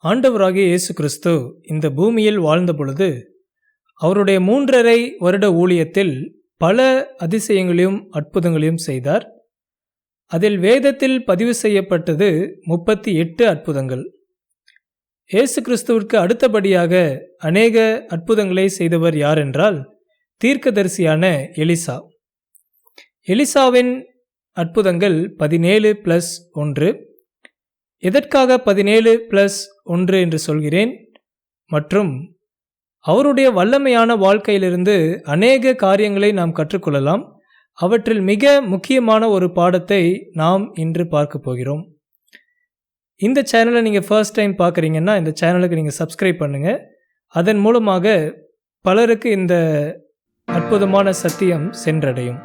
ஆண்டவராகிய இயேசு கிறிஸ்து இந்த பூமியில் வாழ்ந்த பொழுது அவருடைய 3½ வருட ஊழியத்தில் பல அதிசயங்களையும் அற்புதங்களையும் செய்தார். அதில் வேதத்தில் பதிவு செய்யப்பட்டது 38 அற்புதங்கள். இயேசு கிறிஸ்துவிற்கு அடுத்தபடியாக அநேக அற்புதங்களை செய்தவர் யார் என்றால் தீர்க்கதரிசியான எலிசா. எலிசாவின் அற்புதங்கள் 17+1. எதற்காக 17+1 என்று சொல்கிறேன்? மற்றும் அவருடைய வல்லமையான வாழ்க்கையிலிருந்து அநேக காரியங்களை நாம் கற்றுக்கொள்ளலாம். அவற்றில் மிக முக்கியமான ஒரு பாடத்தை நாம் இன்று பார்க்க போகிறோம். இந்த சேனலை நீங்கள் ஃபர்ஸ்ட் டைம் பார்க்குறீங்கன்னா இந்த சேனலுக்கு நீங்கள் சப்ஸ்கிரைப் பண்ணுங்கள். அதன் மூலமாக பலருக்கு இந்த அற்புதமான சத்தியம் சென்றடையும்.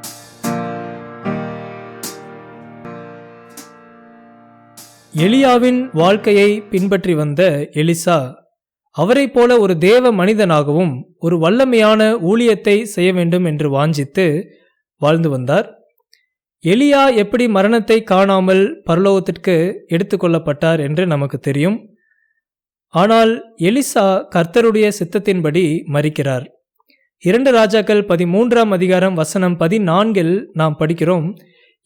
எலியாவின் வாழ்க்கையை பின்பற்றி வந்த எலிசா அவரைப் போல ஒரு தேவ மனிதனாகவும் ஒரு வல்லமையான ஊழியத்தை செய்ய வேண்டும் என்று வாஞ்சித்து வாழ்ந்து வந்தார். எலியா எப்படி மரணத்தை காணாமல் பரலோகத்திற்கு எடுத்துக்கொள்ளப்பட்டார் என்று நமக்கு தெரியும். ஆனால் எலிசா கர்த்தருடைய சித்தத்தின்படி மரிக்கிறார். 2 ராஜாக்கள் 13ஆம் அதிகாரம் வசனம் 14 நாம் படிக்கிறோம்,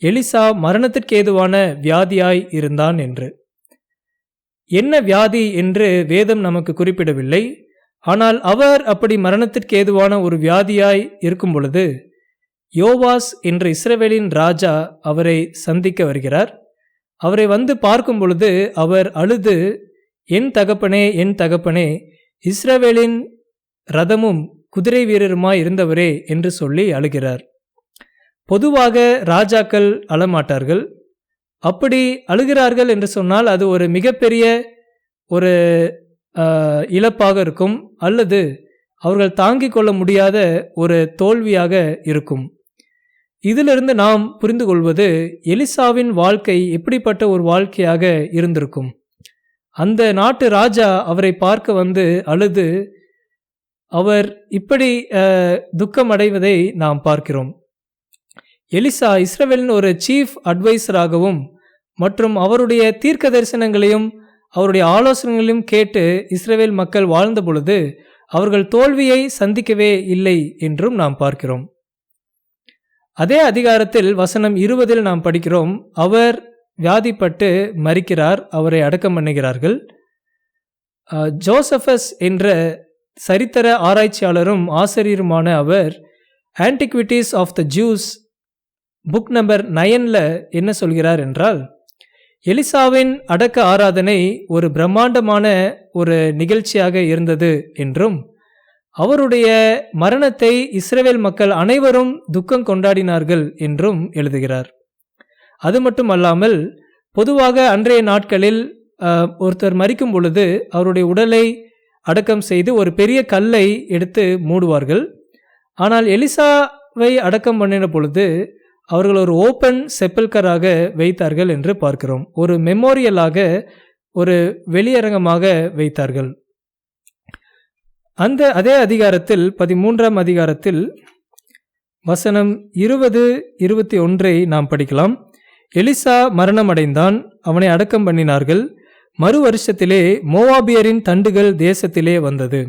எலிசா மரணத்திற்கு ஏதுவான வியாதியாய் இருந்தான் என்று. என்ன வியாதி என்று வேதம் நமக்கு குறிப்பிடவில்லை. ஆனால் அவர் அப்படி மரணத்திற்கு ஏதுவான ஒரு வியாதியாய் இருக்கும் பொழுது யோவாஸ் என்ற இஸ்ரவேலின் ராஜா அவரை சந்திக்க வருகிறார். அவரை வந்து பார்க்கும் பொழுது அவர் அழுது, என் தகப்பனே, என் தகப்பனே, இஸ்ரவேலின் ரதமும் குதிரை வீரருமாய் இருந்தவரே என்று சொல்லி அழுகிறார். பொதுவாக ராஜாக்கள் அழமாட்டார்கள். அப்படி அழுகிறார்கள் என்று சொன்னால் அது ஒரு மிகப்பெரிய ஒரு இழப்பாக இருக்கும், அல்லது அவர்கள் தாங்கிக் கொள்ள முடியாத ஒரு தோல்வியாக இருக்கும். இதிலிருந்து நாம் புரிந்து கொள்வது எலிசாவின் வாழ்க்கை எப்படிப்பட்ட ஒரு வாழ்க்கையாக இருந்திருக்கும். அந்த நாட்டு ராஜா அவரை பார்க்க வந்து அழுது அவர் இப்படி துக்கம் அடைவதை நாம் பார்க்கிறோம். எலிசா இஸ்ரவேலின் ஒரு சீஃப் அட்வைசராகவும் மற்றும் அவருடைய தீர்க்க தரிசனங்களையும் அவருடைய ஆலோசனைகளையும் கேட்டு இஸ்ரவேல் மக்கள் வாழ்ந்த பொழுது அவர்கள் தோல்வியை சந்திக்கவே இல்லை என்றும் நாம் பார்க்கிறோம். அதே அதிகாரத்தில் வசனம் 20 நாம் படிக்கிறோம், அவர் வியாதிப்பட்டு மரிக்கிறார், அவரை அடக்கம் பண்ணுகிறார்கள். ஜோசபஸ் என்ற சரித்திர ஆராய்ச்சியாளரும் ஆசிரியருமான அவர் Antiquities of the Jews book number 9 என்ன சொல்கிறார் என்றால், எலிசாவின் அடக்க ஆராதனை ஒரு பிரம்மாண்டமான ஒரு நிகழ்ச்சியாக இருந்தது என்றும் அவருடைய மரணத்தை இஸ்ரவேல் மக்கள் அனைவரும் துக்கம் கொண்டாடினார்கள் என்றும் எழுதுகிறார். அது மட்டுமல்லாமல் பொதுவாக அன்றைய நாட்களில் ஒருத்தர் மரிக்கும் பொழுது அவருடைய உடலை அடக்கம் செய்து ஒரு பெரிய கல்லை எடுத்து மூடுவார்கள். ஆனால் எலிசாவை அடக்கம் பண்ணின பொழுது அவர்கள் ஒரு ஓப்பன் செப்பல்கராக வைத்தார்கள் என்று பார்க்கிறோம். ஒரு மெமோரியலாக, ஒரு வெளியரங்கமாக வைத்தார்கள். அதே அதிகாரத்தில் 13ஆம் அதிகாரத்தில் வசனம் 20-21 நாம் படிக்கலாம். எலிசா மரணமடைந்தான், அவனை அடக்கம் பண்ணினார்கள். மறு வருஷத்திலே மோவாபியரின் தண்டுகள் தேசத்திலே வந்தது.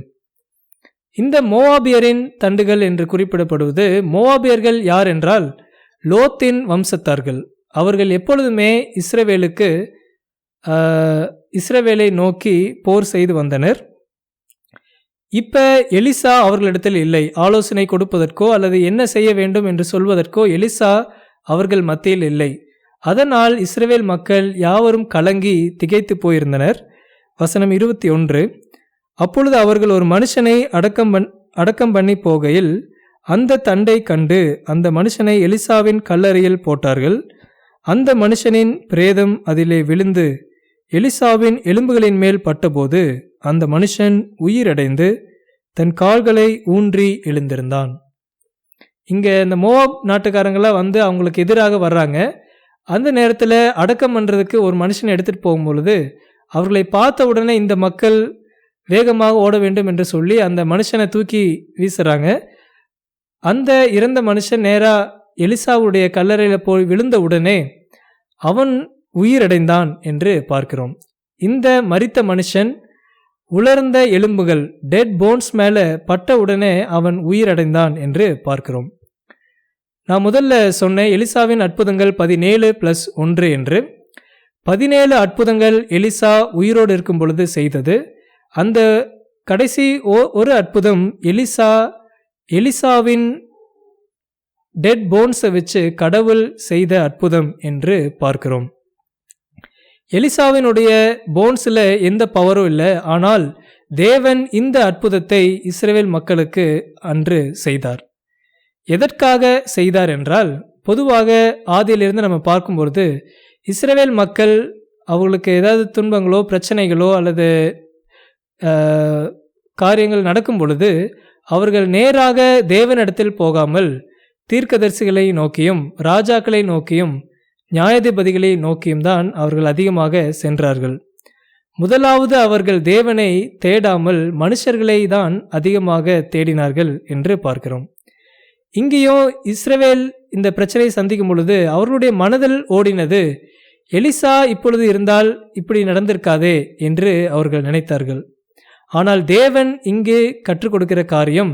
இந்த மோவாபியரின் தண்டுகள் என்று குறிப்பிடப்படுவது, மோவாபியர்கள் யார் என்றால் லோத்தின் வம்சத்தார்கள். அவர்கள் எப்பொழுதுமே இஸ்ரவேலை நோக்கி போர் செய்து வந்தனர். இப்போ எலிசா அவர்களிடத்தில் இல்லை. ஆலோசனை கொடுப்பதற்கோ அல்லது என்ன செய்ய வேண்டும் என்று சொல்வதற்கோ எலிசா அவர்கள் மத்தியில் இல்லை. அதனால் இஸ்ரவேல் மக்கள் யாவரும் கலங்கி திகைத்து போயிருந்தனர். வசனம் 21, அப்பொழுது அவர்கள் ஒரு மனுஷனை அடக்கம் பண்ணி போகையில் அந்த தண்டை கண்டு அந்த மனுஷனை எலிசாவின் கல்லறையில் போட்டார்கள். அந்த மனுஷனின் பிரேதம் அதிலே விழுந்து எலிசாவின் எலும்புகளின் மேல் பட்டபோது அந்த மனுஷன் உயிரடைந்து தன் கால்களை ஊன்றி எழுந்திருந்தான். இங்கே இந்த மோவாப் நாட்டுக்காரங்களாம் வந்து அவங்களுக்கு எதிராக வர்றாங்க. அந்த நேரத்தில் அடக்கம் பண்ணுறதுக்கு ஒரு மனுஷனை எடுத்துகிட்டு போகும்பொழுது அவர்களை பார்த்த உடனே இந்த மக்கள் வேகமாக ஓட வேண்டும் என்று சொல்லி அந்த மனுஷனை தூக்கி வீசுகிறாங்க. அந்த இறந்த மனுஷன் நேராக எலிசாவுடைய கல்லறையில் போய் விழுந்த உடனே அவன் உயிரடைந்தான் என்று பார்க்கிறோம். இந்த மரித்த மனுஷன் உலர்ந்த எலும்புகள் டெட் போன்ஸ் மேல பட்ட உடனே அவன் உயிரடைந்தான் என்று பார்க்கிறோம். நான் முதல்ல சொன்ன எலிசாவின் அற்புதங்கள் 17+1 என்று. 17 அற்புதங்கள் எலிசா உயிரோடு இருக்கும் பொழுது செய்தது. அந்த கடைசி ஒரு அற்புதம் எலிசாவின் டெட் போன்ஸை வச்சு கடவுள் செய்த அற்புதம் என்று பார்க்கிறோம். எலிசாவினுடைய போன்ஸில் எந்த பவரும் இல்லை. ஆனால் தேவன் இந்த அற்புதத்தை இஸ்ரவேல் மக்களுக்கு அன்று செய்தார். எதற்காக செய்தார் என்றால், பொதுவாக ஆதியிலிருந்து நம்ம பார்க்கும்பொழுது இஸ்ரவேல் மக்கள் அவங்களுக்கு ஏதாவது துன்பங்களோ பிரச்சனைகளோ அல்லது காரியங்கள் நடக்கும் பொழுது அவர்கள் நேராக தேவனிடத்தில் போகாமல் தீர்க்கதரிசிகளை நோக்கியும் ராஜாக்களை நோக்கியும் நியாயாதிபதிகளை நோக்கியும் தான் அவர்கள் அதிகமாக சென்றார்கள். முதலாவது அவர்கள் தேவனை தேடாமல் மனுஷர்களை தான் அதிகமாக தேடினார்கள் என்று பார்க்கிறோம். இங்கேயும் இஸ்ரவேல் இந்த பிரச்சனையை சந்திக்கும் பொழுது அவர்களுடைய மனதில் ஓடினது, எலிசா இப்பொழுது இருந்தால் இப்படி நடந்திருக்காதே என்று அவர்கள் நினைத்தார்கள். ஆனால் தேவன் இங்கு கற்றுக் கொடுக்கிற காரியம்,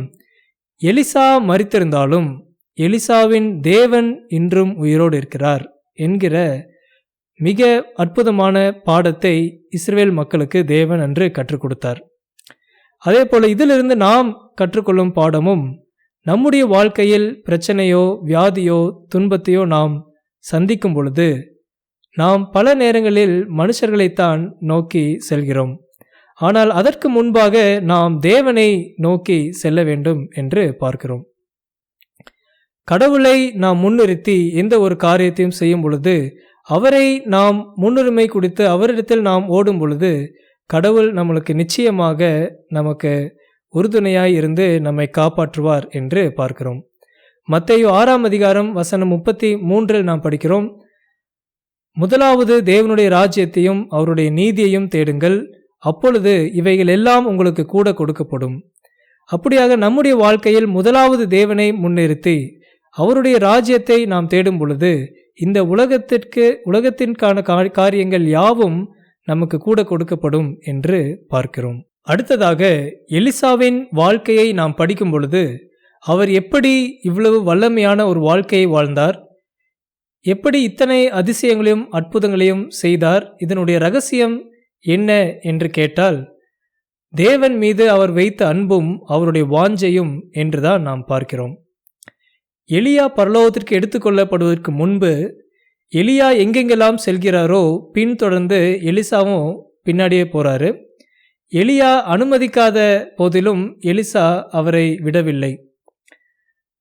எலிசா மரித்திருந்தாலும் எலிசாவின் தேவன் இன்றும் உயிரோடு இருக்கிறார் என்கிற மிக அற்புதமான பாடத்தை இஸ்ரவேல் மக்களுக்கு தேவன் அன்று கற்றுக் கொடுத்தார். அதே போல இதிலிருந்து நாம் கற்றுக்கொள்ளும் பாடமும், நம்முடைய வாழ்க்கையில் பிரச்சனையோ வியாதியோ துன்பத்தையோ நாம் சந்திக்கும் பொழுது நாம் பல நேரங்களில் மனுஷர்களைத்தான் நோக்கி செல்கிறோம். ஆனால் அதற்கு முன்பாக நாம் தேவனை நோக்கி செல்ல வேண்டும் என்று பார்க்கிறோம். கடவுளை நாம் முன்னிறுத்தி எந்த ஒரு காரியத்தையும் செய்யும் பொழுது, அவரை நாம் முன்னுரிமை கொடுத்து அவரிடத்தில் நாம் ஓடும் பொழுது கடவுள் நம்மளுக்கு நிச்சயமாக நமக்கு உறுதுணையாய் இருந்து நம்மை காப்பாற்றுவார் என்று பார்க்கிறோம். மத்தேயு 6:33 நாம் படிக்கிறோம், முதலாவது தேவனுடைய ராஜ்யத்தையும் அவருடைய நீதியையும் தேடுங்கள், அப்பொழுது இவைகள் எல்லாம் உங்களுக்கு கூட கொடுக்கப்படும். அப்படியாக நம்முடைய வாழ்க்கையில் முதலாவது தேவனை முன்னிறுத்தி அவருடைய ராஜ்யத்தை நாம் தேடும் பொழுது இந்த உலகத்திற்கான காரியங்கள் யாவும் நமக்கு கூட கொடுக்கப்படும் என்று பார்க்கிறோம். அடுத்ததாக எலிசாவின் வாழ்க்கையை நாம் படிக்கும் பொழுது அவர் எப்படி இவ்வளவு வல்லமையான ஒரு வாழ்க்கையை வாழ்ந்தார், எப்படி இத்தனை அதிசயங்களையும் அற்புதங்களையும் செய்தார், இதனுடைய ரகசியம் என்ன என்று கேட்டால், தேவன் மீது அவர் வைத்த அன்பும் அவருடைய வாஞ்சையும் என்றுதான் நாம் பார்க்கிறோம். எலியா பரலோகத்திற்கு எடுத்துக்கொள்ளப்படுவதற்கு முன்பு எலியா எங்கெங்கெல்லாம் செல்கிறாரோ பின்தொடர்ந்து எலிசாவும் பின்னாடியே போறாரு. எலியா அனுமதிக்காத போதிலும் எலிசா அவரை விடவில்லை.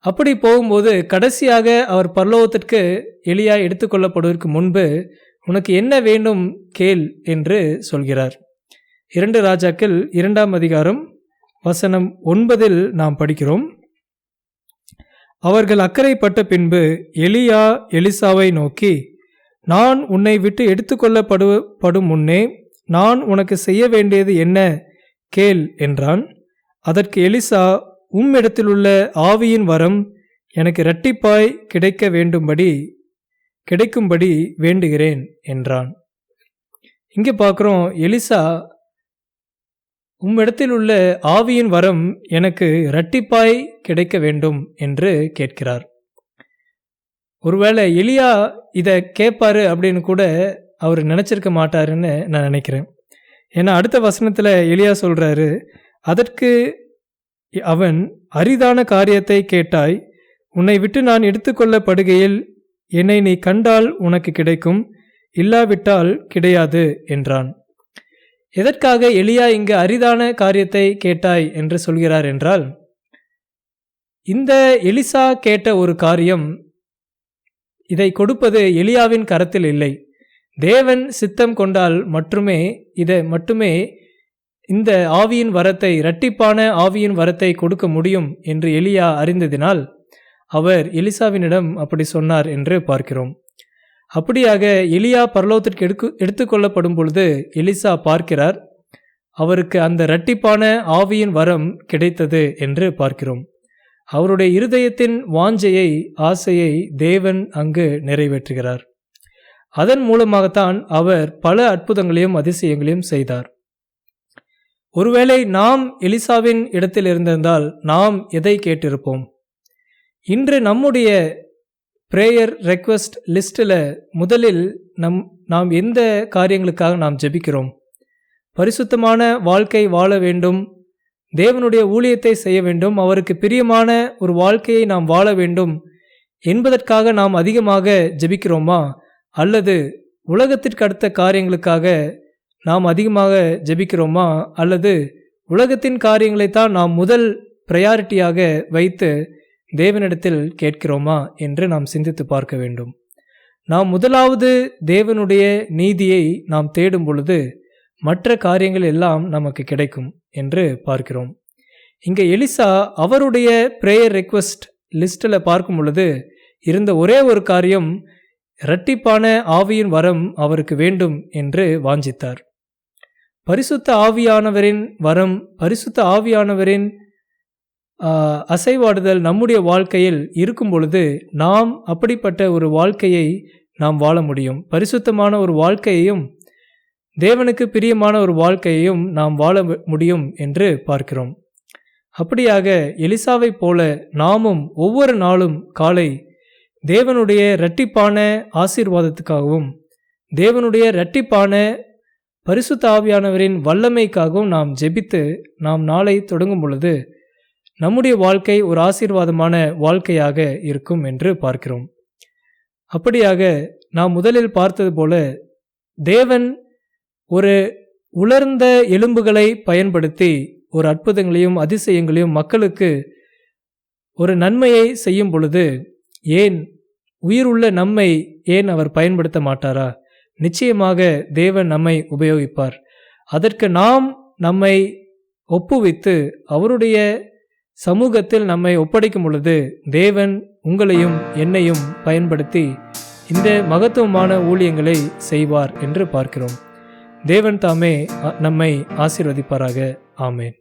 அப்படி போகும்போது கடைசியாக அவர் பரலோகத்திற்கு எலியா எடுத்துக்கொள்ளப்படுவதற்கு முன்பு, உனக்கு என்ன வேண்டும் கேள் என்று சொல்கிறார். 2 ராஜாக்கள் 2:9 நாம் படிக்கிறோம், அவர்கள் அக்கறைப்பட்ட பின்பு எலியா எலிசாவை நோக்கி, நான் உன்னை விட்டு எடுத்துக்கொள்ளப்படும் முன்னே நான் உனக்கு செய்ய வேண்டியது என்ன கேள் என்றான். அதற்கு எலிசா, உம்மிடத்திலுள்ள ஆவியின் வரம் எனக்கு இரட்டிப்பாய் கிடைக்கும்படி வேண்டுகிறேன் என்றான். இங்கே பார்க்குறோம், எலிசா உம்மிடத்தில் உள்ள ஆவியின் வரம் எனக்கு இரட்டிப்பாய் கிடைக்க வேண்டும் என்று கேட்கிறார். ஒருவேளை எலியா இதை கேட்பாரு அப்படின்னு கூட அவர் நினச்சிருக்க மாட்டாருன்னு நான் நினைக்கிறேன். ஏன்னா அடுத்த வசனத்தில் எலியா சொல்கிறாரு, அதற்கு அவன், அரிதான காரியத்தை கேட்டாய், உன்னை விட்டு நான் எடுத்துக்கொள்ளப்படுகையில் என்னை நீ கண்டால் உனக்கு கிடைக்கும், இல்லாவிட்டால் கிடையாது என்றான். எதற்காக எலியா இங்கு அரிதான காரியத்தை கேட்டாய் என்று சொல்கிறார் என்றால், இந்த எலிசா கேட்ட ஒரு காரியம், இதை கொடுப்பது எலியாவின் கரத்தில் இல்லை. தேவன் சித்தம் கொண்டால் மட்டுமே இந்த ஆவியின் வரத்தை, இரட்டிப்பான ஆவியின் வரத்தை கொடுக்க முடியும் என்று எலியா அறிந்ததினால் அவர் எலிசாவினிடம் அப்படி சொன்னார் என்று பார்க்கிறோம். அப்படியாக எலியா பரலோகத்திற்கு எடுத்துக்கொள்ளப்படும் பொழுது எலிசா பார்க்கிறார், அவருக்கு அந்த இரட்டிப்பான ஆவியின் வரம் கிடைத்தது என்று பார்க்கிறோம். அவருடைய இருதயத்தின் வாஞ்சையை, ஆசையை தேவன் அங்கு நிறைவேற்றுகிறார். அதன் மூலமாகத்தான் அவர் பல அற்புதங்களையும் அதிசயங்களையும் செய்தார். ஒருவேளை நாம் எலிசாவின் இடத்தில் இருந்திருந்தால் நாம் எதை கேட்டிருப்போம்? இன்று நம்முடைய பிரேயர் ரெக்வெஸ்ட் லிஸ்டில் முதலில் நாம் எந்த காரியங்களுக்காக நாம் ஜெபிக்கிறோம்? பரிசுத்தமான வாழ்க்கை வாழ வேண்டும், தேவனுடைய ஊழியத்தை செய்ய வேண்டும், அவருக்கு பிரியமான ஒரு வாழ்க்கையை நாம் வாழ வேண்டும் என்பதற்காக நாம் அதிகமாக ஜெபிக்கிறோமா? அல்லது உலகத்திற்கு அடுத்த காரியங்களுக்காக நாம் அதிகமாக ஜெபிக்கிறோமா? அல்லது உலகத்தின் காரியங்களைத்தான் நாம் முதல் ப்ரையாரிட்டியாக வைத்து தேவனிடத்தில் கேட்கிறோமா என்று நாம் சிந்தித்து பார்க்க வேண்டும். நாம் முதலாவது தேவனுடைய நீதியை நாம் தேடும் பொழுது மற்ற காரியங்கள் எல்லாம் நமக்கு கிடைக்கும் என்று பார்க்கிறோம். இங்கே எலிசா அவருடைய பிரேயர் ரெக்வெஸ்ட் லிஸ்டில் பார்க்கும் பொழுது இருந்த ஒரே ஒரு காரியம், இரட்டிப்பான ஆவியின் வரம் அவருக்கு வேண்டும் என்று வாஞ்சித்தார். பரிசுத்த ஆவியானவரின் வரம், பரிசுத்த ஆவியானவரின் அசைவாடுதல் நம்முடைய வாழ்க்கையில் இருக்கும் பொழுது நாம் அப்படிப்பட்ட ஒரு வாழ்க்கையை நாம் வாழ முடியும். பரிசுத்தமான ஒரு வாழ்க்கையையும் தேவனுக்கு பிரியமான ஒரு வாழ்க்கையையும் நாம் வாழ முடியும் என்று பார்க்கிறோம். அப்படியாக எலிசாவை போல நாமும் ஒவ்வொரு நாளும் காலை தேவனுடைய இரட்டிப்பான ஆசீர்வாதத்துக்காகவும் தேவனுடைய இரட்டிப்பான பரிசுத்த ஆவியானவரின் வல்லமைக்காகவும் நாம் ஜெபித்து நாம் நாளை தொடங்கும் பொழுது நம்முடைய வாழ்க்கை ஒரு ஆசீர்வாதமான வாழ்க்கையாக இருக்கும் என்று பார்க்கிறோம். அப்படியாக நாம் முதலில் பார்த்தது போல தேவன் ஒரு உலர்ந்த எலும்புகளை பயன்படுத்தி ஒரு அற்புதங்களையும் அதிசயங்களையும் மக்களுக்கு ஒரு நன்மையை செய்யும் பொழுது ஏன் உயிருள்ள நம்மை ஏன் அவர் பயன்படுத்த மாட்டாரா? நிச்சயமாக தேவன் நம்மை உபயோகிப்பார். அதற்கு நாம் நம்மை ஒப்புவித்து அவருடைய சமூகத்தில் நம்மை ஒப்படைக்கும் பொழுது தேவன் உங்களையும் என்னையும் பயன்படுத்தி இந்த மகத்துவமான ஊழியங்களை செய்வார் என்று பார்க்கிறோம். தேவன் தாமே நம்மை ஆசீர்வதிப்பாராக. ஆமேன்.